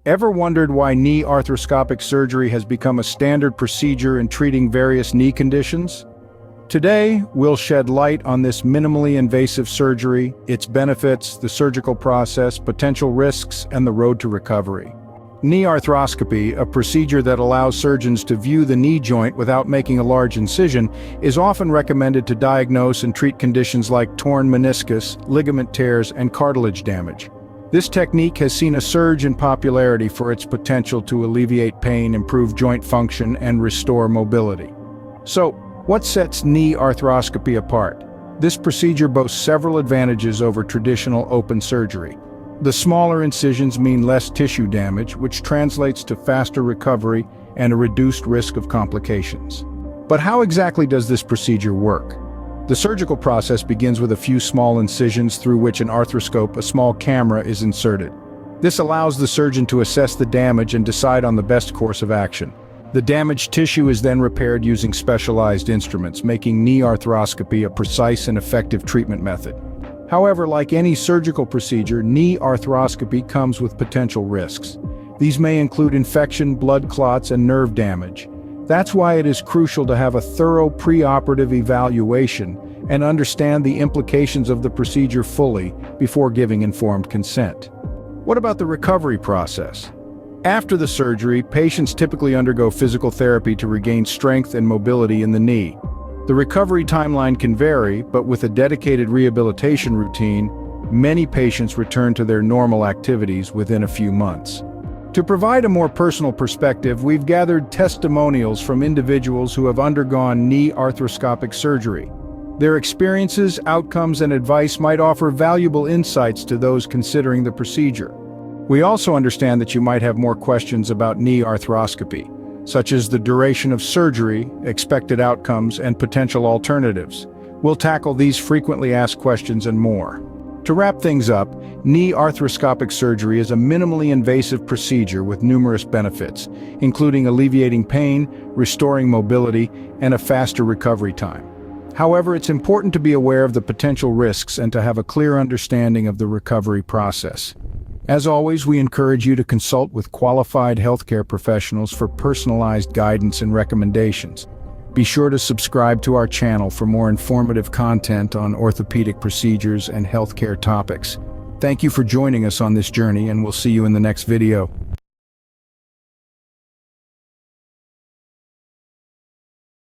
Ever wondered why knee arthroscopic surgery has become a standard procedure in treating various knee conditions? Today, we'll shed light on this minimally invasive surgery, its benefits, the surgical process, potential risks, and the road to recovery. Knee arthroscopy, a procedure that allows surgeons to view the knee joint without making a large incision, is often recommended to diagnose and treat conditions like torn meniscus, ligament tears, and cartilage damage. This technique has seen a surge in popularity for its potential to alleviate pain, improve joint function, and restore mobility. So, what sets knee arthroscopy apart? This procedure boasts several advantages over traditional open surgery. The smaller incisions mean less tissue damage, which translates to faster recovery and a reduced risk of complications. But how exactly does this procedure work? The surgical process begins with a few small incisions through which an arthroscope, a small camera, is inserted. This allows the surgeon to assess the damage and decide on the best course of action. The damaged tissue is then repaired using specialized instruments, making knee arthroscopy a precise and effective treatment method. However, like any surgical procedure, knee arthroscopy comes with potential risks. These may include infection, blood clots, and nerve damage. That's why it is crucial to have a thorough preoperative evaluation and understand the implications of the procedure fully before giving informed consent. What about the recovery process? After the surgery, patients typically undergo physical therapy to regain strength and mobility in the knee. The recovery timeline can vary, but with a dedicated rehabilitation routine, many patients return to their normal activities within a few months. To provide a more personal perspective, we've gathered testimonials from individuals who have undergone knee arthroscopic surgery. Their experiences, outcomes, and advice might offer valuable insights to those considering the procedure. We also understand that you might have more questions about knee arthroscopy, such as the duration of surgery, expected outcomes, and potential alternatives. We'll tackle these frequently asked questions and more. To wrap things up, knee arthroscopic surgery is a minimally invasive procedure with numerous benefits, including alleviating pain, restoring mobility, and a faster recovery time. However, it's important to be aware of the potential risks and to have a clear understanding of the recovery process. As always, we encourage you to consult with qualified healthcare professionals for personalized guidance and recommendations. Be sure to subscribe to our channel for more informative content on orthopedic procedures and healthcare topics. Thank you for joining us on this journey, and we'll see you in the next video.